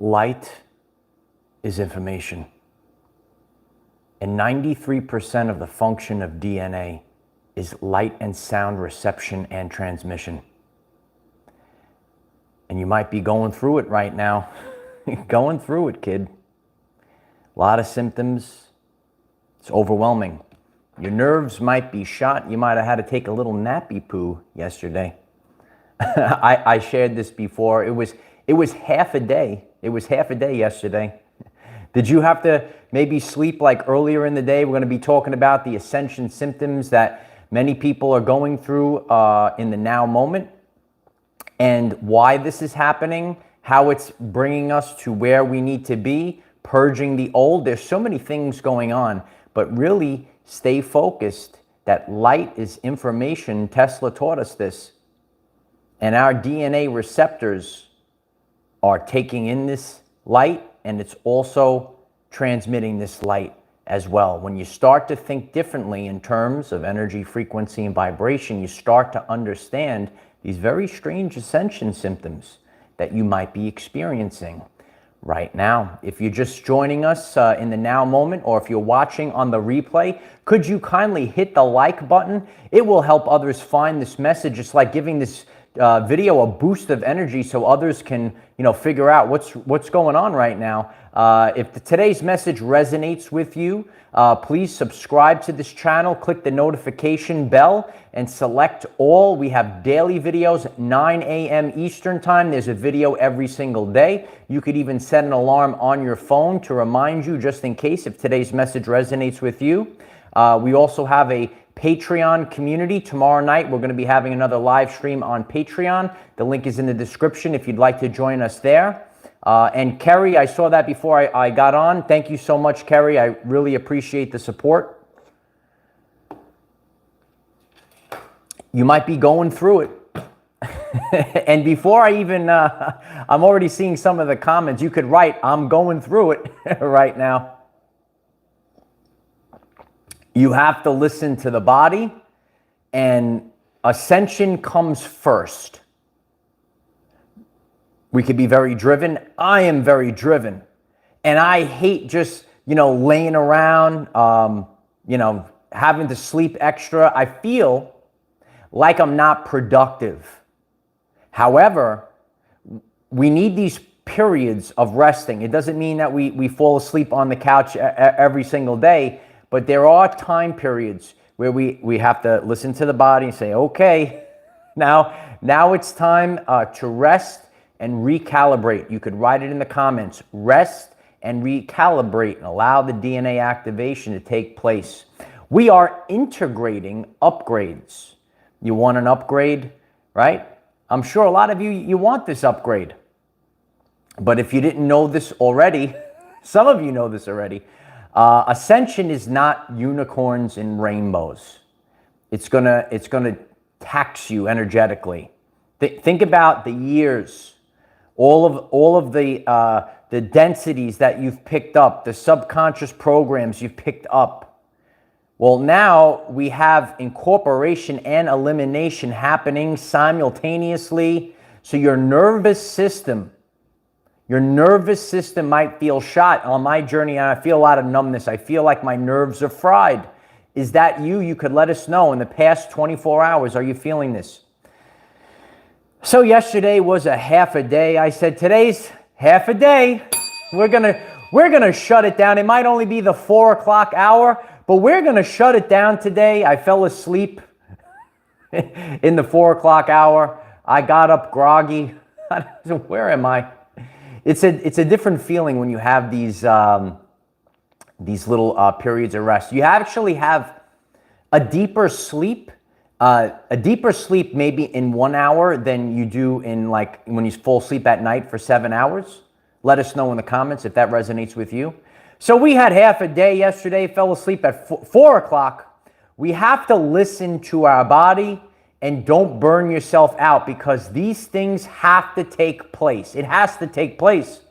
Light is information. And 93% of the function of DNA is light and sound reception and transmission. And you might be going through it right now. Going through it, kid. A lot of symptoms. It's overwhelming. Your nerves might be shot. You might have had to take a little nappy poo yesterday. I shared this before. It was half a day. It was half a day yesterday. Did you have to maybe sleep like earlier in the day? We're going to be talking about the Ascension symptoms that many people are going through in the now moment, and why this is happening, how it's bringing us to where we need to be, purging the old. There's so many things going on, but really stay focused that light is information. Tesla taught us this. And our DNA receptors are taking in this light, and it's also transmitting this light as well. When you start to think differently in terms of energy, frequency, and vibration, you start to understand these very strange ascension symptoms that you might be experiencing right now. If you're just joining us in the now moment, or if you're watching on the replay, could you kindly hit the like button? It will help others find this message. It's like giving this video a boost of energy so others can, figure out what's going on right now. If today's message resonates with you, please subscribe to this channel, click the notification bell, and select all. We have daily videos, 9 a.m. Eastern time. There's a video every single day. You could even set an alarm on your phone to remind you, just in case, if today's message resonates with you. We also have a Patreon community. Tomorrow night, we're going to be having another live stream on Patreon. The link is in the description if you'd like to join us there. And Kerry, I saw that before I got on. Thank you so much, Kerry. I really appreciate the support. You might be going through it. And before I even, I'm already seeing some of the comments. You could write, I'm going through it right now. You have to listen to the body, and ascension comes first. We could be very driven. I am very driven. And I hate just, laying around, having to sleep extra. I feel like I'm not productive. However, we need these periods of resting. It doesn't mean that we fall asleep on the couch every single day. But there are time periods where we have to listen to the body and say, okay, now it's time to rest and recalibrate. You could write it in the comments. Rest and recalibrate and allow the DNA activation to take place. We are integrating upgrades. You want an upgrade, right? I'm sure a lot of you want this upgrade. But if you didn't know this already, some of you know this already, Ascension is not unicorns and rainbows. It's gonna tax you energetically. Think about the years, all of the densities that you've picked up, the subconscious programs you've picked up. Well, now we have incorporation and elimination happening simultaneously. So your nervous system might feel shot. On my journey, I feel a lot of numbness. I feel like my nerves are fried. Is that you? You could let us know. In the past 24 hours, are you feeling this? So yesterday was a half a day. I said, today's half a day. We're gonna shut it down. It might only be the 4 o'clock hour, but we're gonna shut it down today. I fell asleep in the 4 o'clock hour. I got up groggy. Where am I? It's a different feeling when you have these little periods of rest. You actually have a deeper sleep maybe in 1 hour than you do in like when you fall asleep at night for 7 hours. Let us know in the comments if that resonates with you. So we had half a day yesterday, fell asleep at 4 o'clock. We have to listen to our body. And don't burn yourself out, because these things have to take place. It has to take place.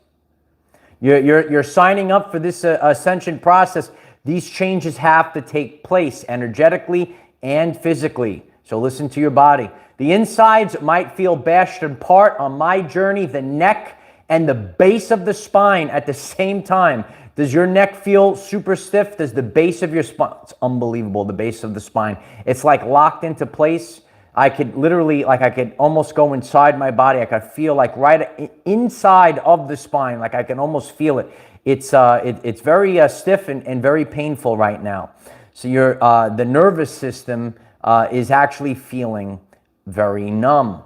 You're signing up for this ascension process. These changes have to take place energetically and physically. So listen to your body. The insides might feel bashed apart. On my journey, the neck and the base of the spine at the same time. Does your neck feel super stiff? Does the base of your spine, it's unbelievable, the base of the spine. It's like locked into place. I could literally, like I could almost go inside my body. I could feel like right inside of the spine, like I can almost feel it. It's very stiff and very painful right now. So the nervous system is actually feeling very numb.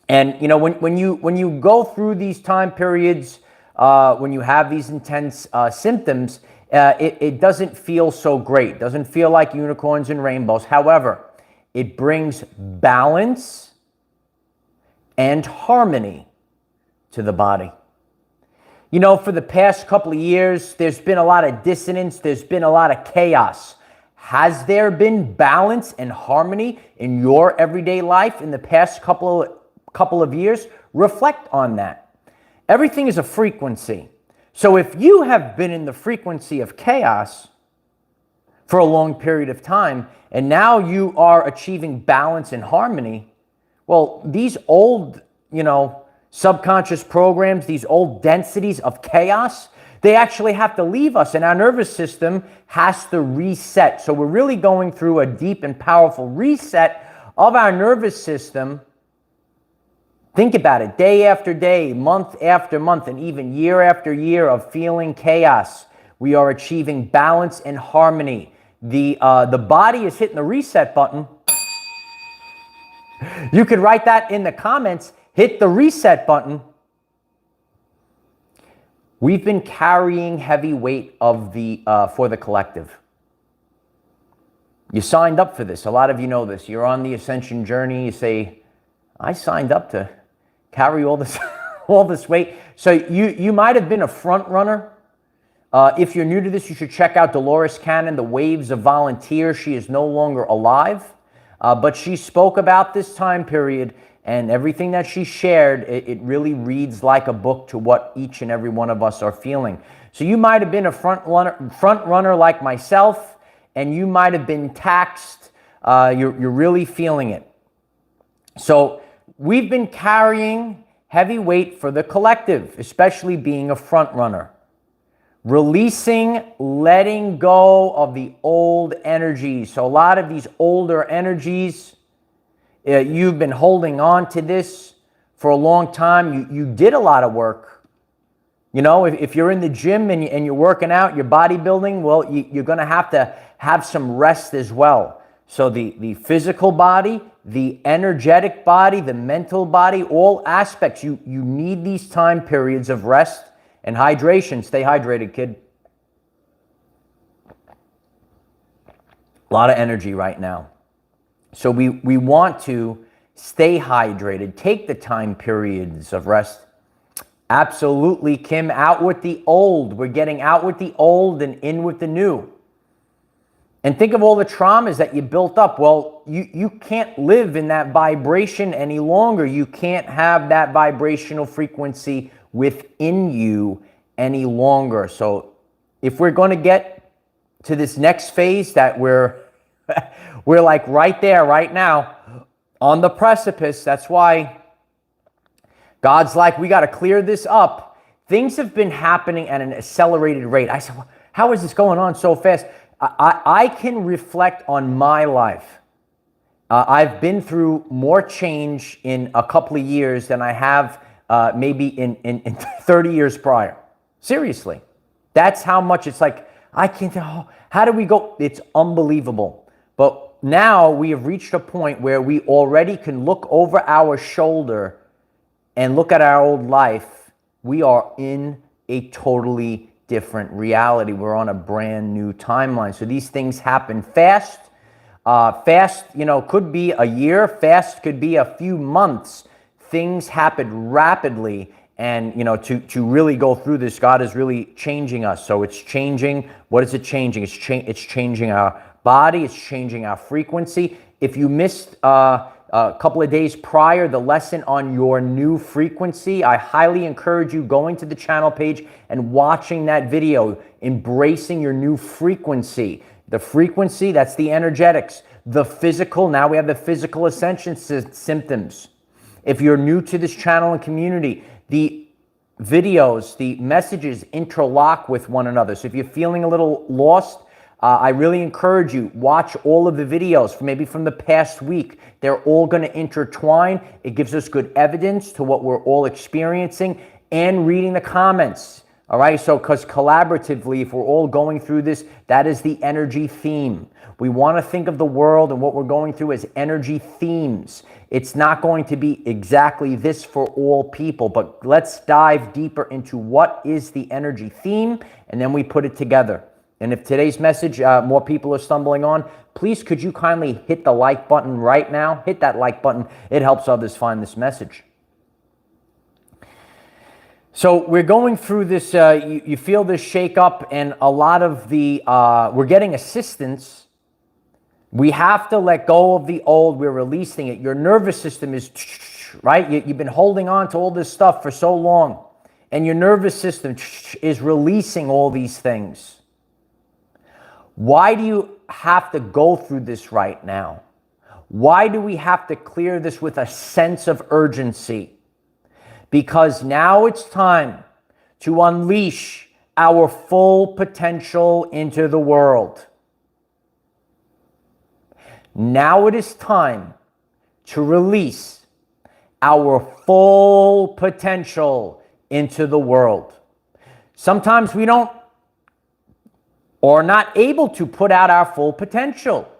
And you know, when you go through these time periods, when you have these intense symptoms, it doesn't feel so great. It doesn't feel like unicorns and rainbows. However, it brings balance and harmony to the body. You know, for the past couple of years, there's been a lot of dissonance. There's been a lot of chaos. Has there been balance and harmony in your everyday life in the past couple of years? Reflect on that. Everything is a frequency. So if you have been in the frequency of chaos for a long period of time, and now you are achieving balance and harmony, well, these old, subconscious programs, these old densities of chaos, they actually have to leave us, and our nervous system has to reset. So we're really going through a deep and powerful reset of our nervous system. Think about it, day after day, month after month, and even year after year of feeling chaos. We are achieving balance and harmony. The body is hitting the reset button. You could write that in the comments. Hit the reset button. We've been carrying heavy weight for the collective. You signed up for this. A lot of you know this. You're on the Ascension journey. You say, I signed up to carry all this, all this weight. So you might have been a front runner. If you're new to this, you should check out Dolores Cannon, The Waves of Volunteer. She is no longer alive, but she spoke about this time period, and everything that she shared, it really reads like a book to what each and every one of us are feeling. So you might have been a front runner like myself, and you might have been taxed. You're really feeling it. So we've been carrying heavy weight for the collective, especially being a front runner. Releasing, letting go of the old energies. So a lot of these older energies, you've been holding on to this for a long time. You did a lot of work. You know, if you're in the gym and you're working out, you're bodybuilding, well, you're going to have some rest as well. So the physical body, the energetic body, the mental body, all aspects, you need these time periods of rest and hydration. Stay hydrated, kid. A lot of energy right now. So we want to stay hydrated. Take the time periods of rest. Absolutely, Kim. Out with the old. We're getting out with the old and in with the new. And think of all the traumas that you built up. Well, you can't live in that vibration any longer. You can't have that vibrational frequency within you any longer. So if we're going to get to this next phase that we're like right there, right now, on the precipice, that's why God's like, we got to clear this up. Things have been happening at an accelerated rate. I said, well, how is this going on so fast? I can reflect on my life. I've been through more change in a couple of years than I have maybe in 30 years prior. Seriously. That's how much it's like, I can't tell, how do we go? It's unbelievable. But now we have reached a point where we already can look over our shoulder and look at our old life. We are in a totally different reality. We're on a brand new timeline. So these things happen fast. Fast, could be a year. Fast could be a few months. Things happen rapidly. And, to really go through this, God is really changing us. So it's changing. What is it changing? It's changing our body. It's changing our frequency. If you missed a couple of days prior the lesson on your new frequency, I highly encourage you going to the channel page and watching that video, embracing your new frequency. The frequency, that's the energetics. The physical, now we have the physical ascension symptoms. If you're new to this channel and community, the videos, the messages interlock with one another. So if you're feeling a little lost, I really encourage you, watch all of the videos, maybe from the past week. They're all going to intertwine. It gives us good evidence to what we're all experiencing, and reading the comments. All right, so because collaboratively, if we're all going through this, that is the energy theme. We want to think of the world and what we're going through as energy themes. It's not going to be exactly this for all people, but let's dive deeper into what is the energy theme, and then we put it together. And if today's message, more people are stumbling on, please could you kindly hit the like button right now? Hit that like button. It helps others find this message. So we're going through this, you feel this shake up, and a lot of the, we're getting assistance. We have to let go of the old. We're releasing it. Your nervous system is, right? You've been holding on to all this stuff for so long, and your nervous system is releasing all these things. Why do you have to go through this right now? Why do we have to clear this with a sense of urgency? Because now it's time to unleash our full potential into the world. Now it is time to release our full potential into the world. Sometimes we don't, or not able to put out our full potential.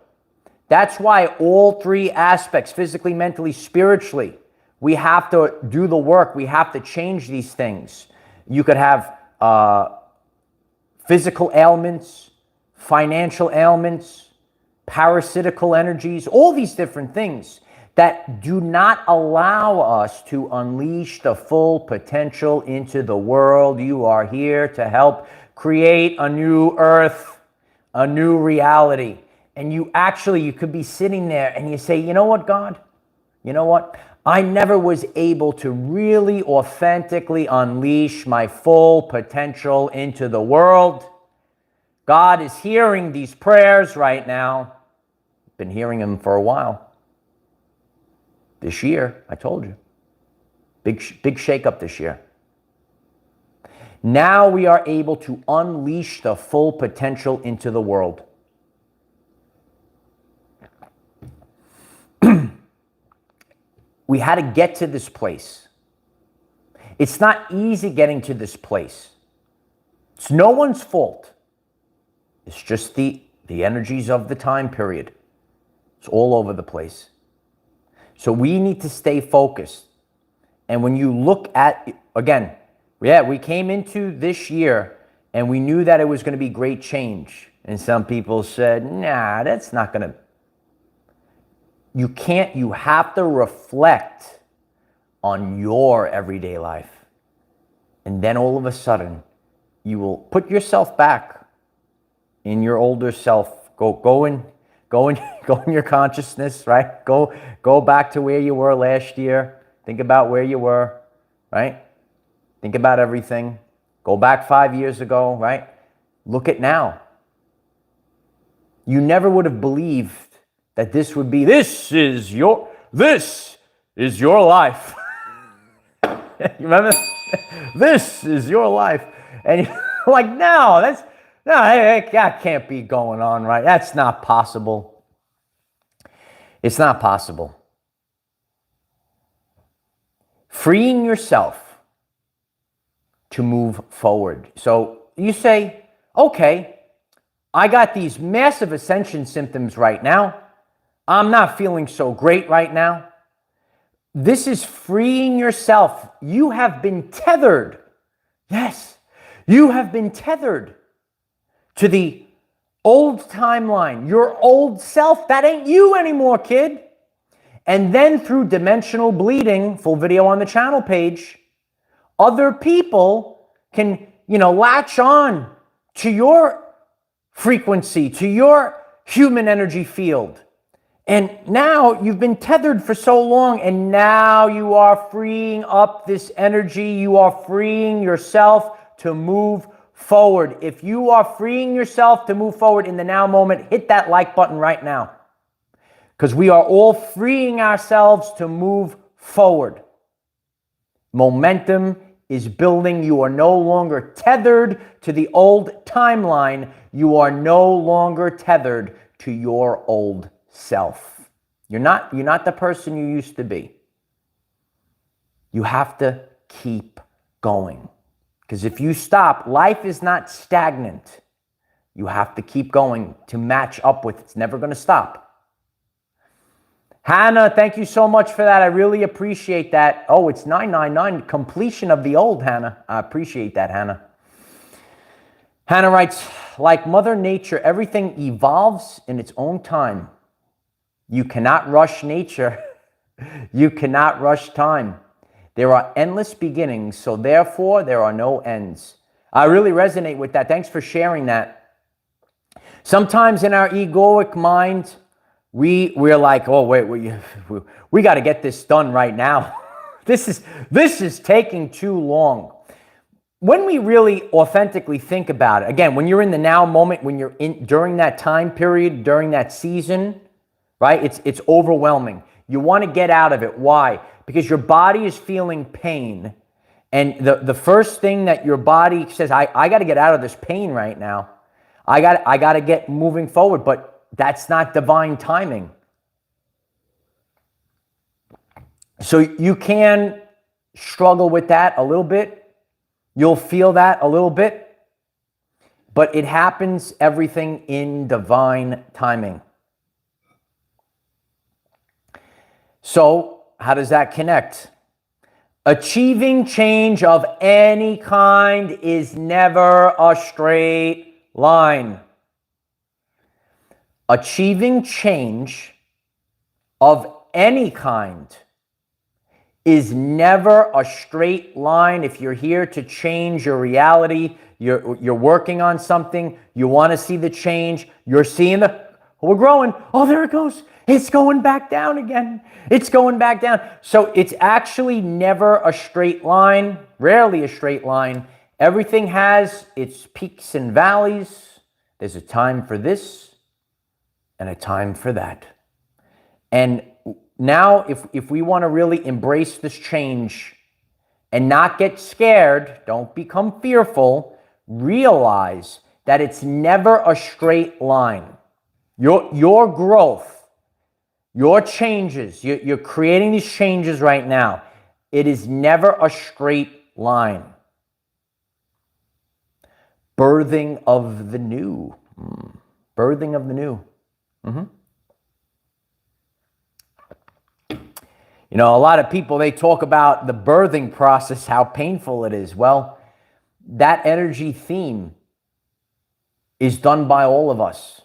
That's why all three aspects, physically, mentally, spiritually, we have to do the work. We have to change these things. You could have physical ailments, financial ailments, parasitical energies, all these different things that do not allow us to unleash the full potential into the world. You are here to help create a new earth, a new reality. And you could be sitting there and you say, you know what, God? You know what? I never was able to really authentically unleash my full potential into the world. God is hearing these prayers right now. Been hearing them for a while. This year, I told you. Big shakeup this year. Now we are able to unleash the full potential into the world. We had to get to this place. It's not easy getting to this place. It's no one's fault. It's just the energies of the time period. It's all over the place. So we need to stay focused. And when you look at, again, we came into this year and we knew that it was going to be great change. And some people said, nah, that's not going to. You have to reflect on your everyday life. And then all of a sudden, you will put yourself back in your older self. Go in your consciousness, right? Go back to where you were last year. Think about where you were, right? Think about everything. Go back 5 years ago, right? Look at now. You never would have believed that this would be, this is your life. You remember? This is your life. And you're like, no, that can't be going on, right? That's not possible. It's not possible. Freeing yourself to move forward. So you say, okay, I got these massive ascension symptoms right now. I'm not feeling so great right now. This is freeing yourself. You have been tethered. Yes, you have been tethered to the old timeline, your old self. That ain't you anymore, kid. And then through dimensional bleeding, full video on the channel page, other people can, latch on to your frequency, to your human energy field. And now you've been tethered for so long, and now you are freeing up this energy. You are freeing yourself to move forward. If you are freeing yourself to move forward in the now moment, hit that like button right now. Because we are all freeing ourselves to move forward. Momentum is building. You are no longer tethered to the old timeline. You are no longer tethered to your old self. You're not the person you used to be. You have to keep going. Because if you stop, life is not stagnant. You have to keep going to match up with it. It's never going to stop. Hannah, thank you so much for that. I really appreciate that. Oh, it's 999, completion of the old, Hannah. I appreciate that, Hannah. Hannah writes, like Mother Nature, everything evolves in its own time. You cannot rush nature. You cannot rush time. There are endless beginnings, so therefore there are no ends. I really resonate with that. Thanks for sharing that. Sometimes in our egoic mind, we're like, oh, wait, we got to get this done right now. This is taking too long. When we really authentically think about it, again, when you're in the now moment, when you're in during that time period, during that season, right? It's overwhelming. You want to get out of it. Why? Because your body is feeling pain. And the first thing that your body says, I got to get out of this pain right now. I got to get moving forward, but that's not divine timing. So you can struggle with that a little bit. You'll feel that a little bit. But it happens, everything in divine timing. So how does that connect? Achieving change of any kind is never a straight line. Achieving change of any kind is never a straight line. If you're here to change your reality, you're working on something, you want to see the change, you're seeing we're growing. Oh, there it goes. It's going back down again. It's going back down. So it's actually never a straight line, rarely a straight line. Everything has its peaks and valleys. There's a time for this and a time for that. And now if we want to really embrace this change and not get scared, don't become fearful, realize that it's never a straight line. Your growth, your changes, you're creating these changes right now. It is never a straight line. Birthing of the new. Birthing of the new. You know, a lot of people, they talk about the birthing process, how painful it is. Well, that energy theme is done by all of us.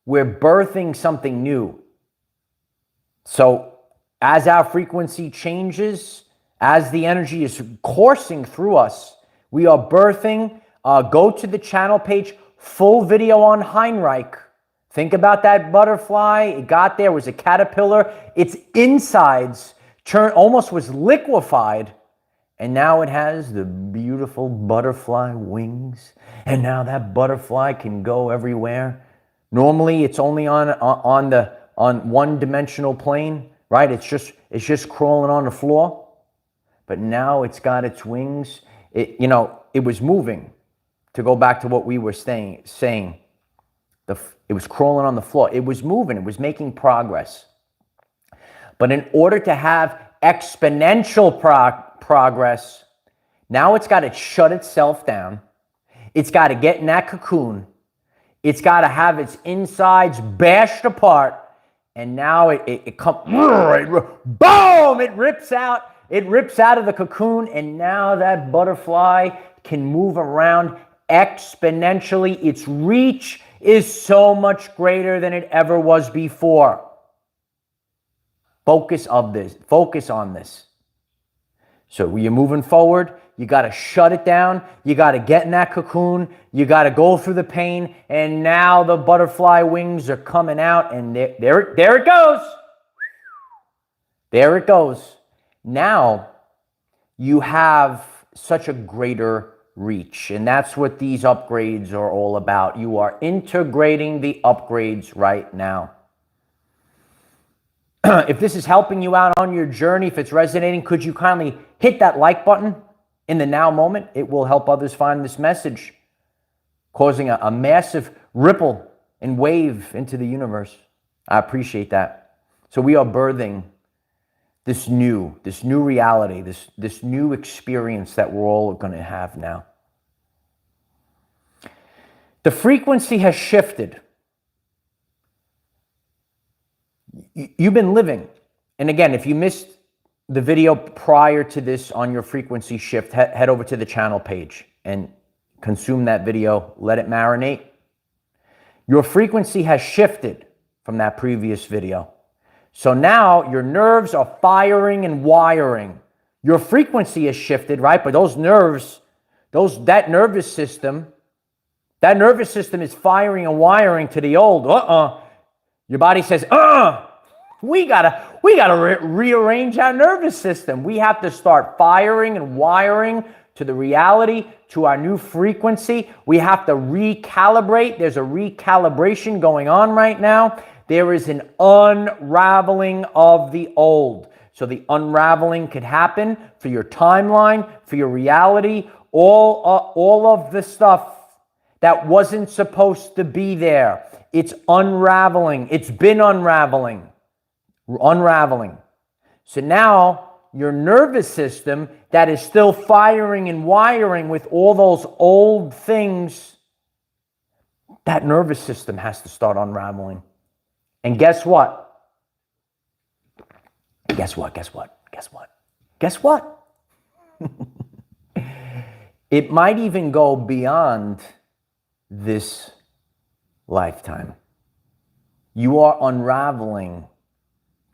We're birthing something new. So as our frequency changes, as the energy is coursing through us, we are birthing. Go to the channel page, full video on Heinrich. Think about that butterfly. It got there, was a caterpillar. Its insides almost was liquefied. And now it has the beautiful butterfly wings. And now that butterfly can go everywhere. Normally, it's only on one-dimensional plane, right? It's just crawling on the floor. But now it's got its wings. It was moving. To go back to what we were saying. It was crawling on the floor. It was moving. It was making progress. But in order to have exponential progress, now it's got to shut itself down. It's got to get in that cocoon. It's got to have its insides bashed apart. And now it comes, boom! It rips out. It rips out of the cocoon. And now that butterfly can move around exponentially. Its reach is so much greater than it ever was before. Focus on this. So when you're moving forward, you got to shut it down. You got to get in that cocoon. You got to go through the pain. And now the butterfly wings are coming out. And there it goes. There it goes. Now you have such a greater reach. And that's what these upgrades are all about. You are integrating the upgrades right now. If this is helping you out on your journey, if it's resonating, could you kindly hit that like button? In the now moment, it will help others find this message, causing a massive ripple and wave into the universe. I appreciate that. So we are birthing this new reality, this new experience that we're all going to have now. The frequency has shifted. You've been living. And again, if you missed the video prior to this on your frequency shift, head over to the channel page and consume that video. Let it marinate. Your frequency has shifted from that previous video. So now your nerves are firing and wiring. Your frequency has shifted, right? But those nerves, that nervous system is firing and wiring to the old. Your body says, we gotta rearrange our nervous system. We have to start firing and wiring to the reality, to our new frequency. We have to recalibrate. There's a recalibration going on right now. There is an unraveling of the old. So the unraveling could happen for your timeline, for your reality, all of the stuff that wasn't supposed to be there. It's unraveling. It's been unraveling. So now your nervous system that is still firing and wiring with all those old things, that nervous system has to start unraveling. And guess what? Guess what? It might even go beyond this lifetime. You are unraveling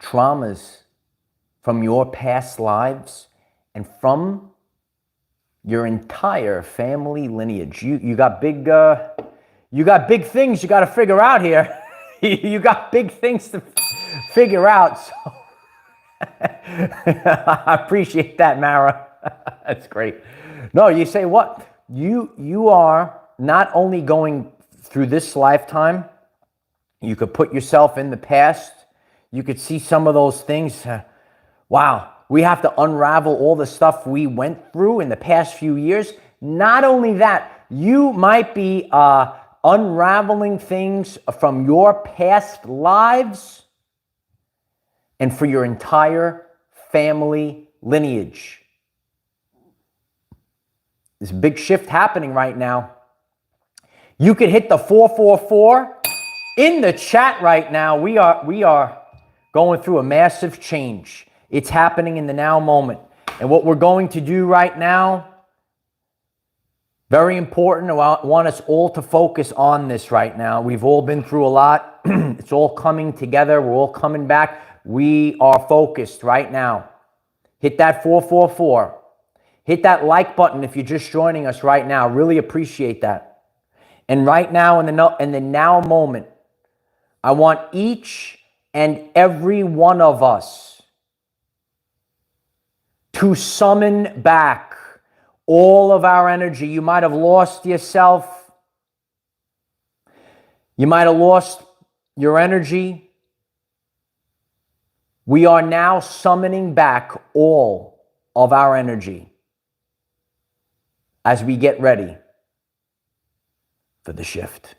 traumas from your past lives and from your entire family lineage. You got big things you got to figure out here. You got big things to figure out. So I appreciate that, Mara. That's great. No, you say what? You are not only going through this lifetime, you could put yourself in the past. You could see some of those things. Wow, we have to unravel all the stuff we went through in the past few years. Not only that, you might be unraveling things from your past lives and for your entire family lineage. There's a big shift happening right now. You could hit the 444 in the chat right now. We are going through a massive change. It's happening in the now moment. And what we're going to do right now, very important. I want us all to focus on this right now. We've all been through a lot. It's all coming together. We're all coming back. We are focused right now. Hit that 444. Hit that like button if you're just joining us right now. Really appreciate that. And right now, in the now moment, I want each and every one of us to summon back all of our energy. You might have lost yourself. You might have lost your energy. We are now summoning back all of our energy as we get ready for the shift.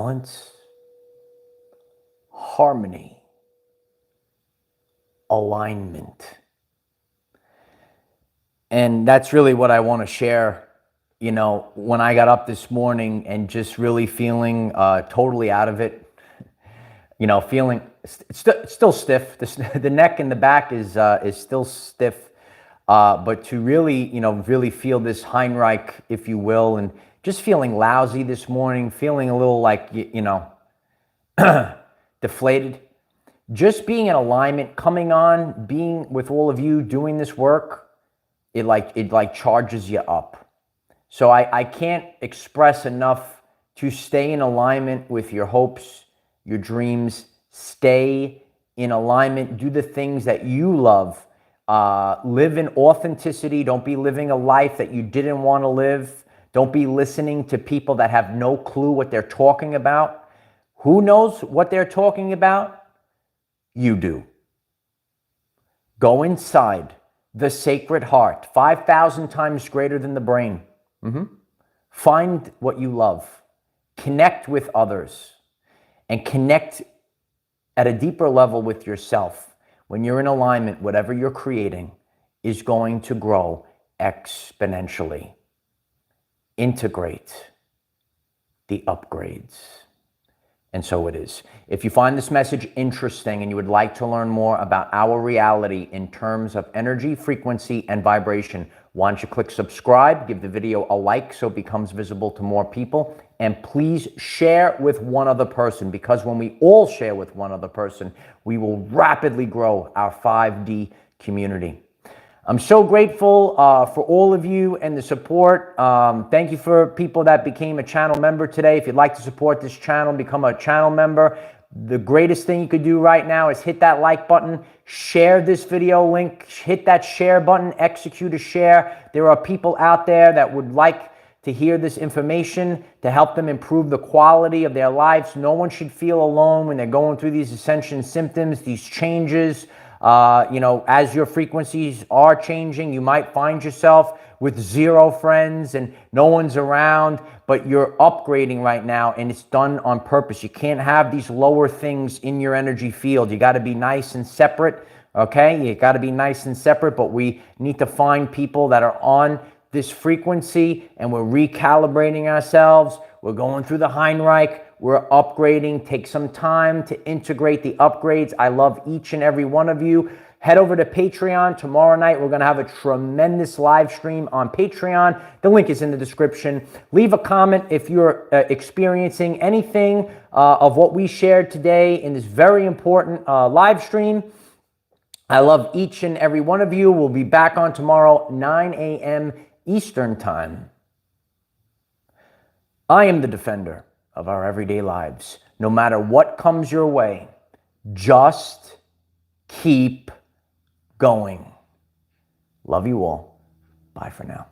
balance, harmony, alignment. And that's really what I want to share. You know, when I got up this morning and just really feeling totally out of it, you know, feeling it's still stiff. The neck and the back is still stiff, but to really, you know, really feel this Heinrich, if you will, and just feeling lousy this morning, feeling a little like, you know, deflated. Just being in alignment, coming on, being with all of you, doing this work, it charges you up. So I can't express enough to stay in alignment with your hopes, your dreams. Stay in alignment. Do the things that you love. Live in authenticity. Don't be living a life that you didn't want to live. Don't be listening to people that have no clue what they're talking about. Who knows what they're talking about? You do. Go inside the sacred heart, 5,000 times greater than the brain. Find what you love. Connect with others. And connect at a deeper level with yourself. When you're in alignment, whatever you're creating is going to grow exponentially. Integrate the upgrades. And so it is. If you find this message interesting and you would like to learn more about our reality in terms of energy, frequency, and vibration, why don't you click subscribe, give the video a like so it becomes visible to more people, and please share with one other person, because when we all share with one other person, we will rapidly grow our 5D community. I'm so grateful for all of you and the support. Thank you for people that became a channel member today. If you'd like to support this channel, become a channel member. The greatest thing you could do right now is hit that like button, share this video link, hit that share button, execute a share. There are people out there that would like to hear this information to help them improve the quality of their lives. No one should feel alone when they're going through these ascension symptoms, these changes. You know, as your frequencies are changing, you might find yourself with 0 friends and no one's around, but you're upgrading right now and it's done on purpose. You can't have these lower things in your energy field. You got to be nice and separate, okay? You got to be nice and separate, but we need to find people that are on this frequency and we're recalibrating ourselves. We're going through the Heinrich. We're upgrading. Take some time to integrate the upgrades. I love each and every one of you. Head over to Patreon. Tomorrow night, we're going to have a tremendous live stream on Patreon. The link is in the description. Leave a comment if you're experiencing anything of what we shared today in this very important live stream. I love each and every one of you. We'll be back on tomorrow, 9 a.m. Eastern Time. I am the defender of our everyday lives. No matter what comes your way, just keep going. Love you all. Bye for now.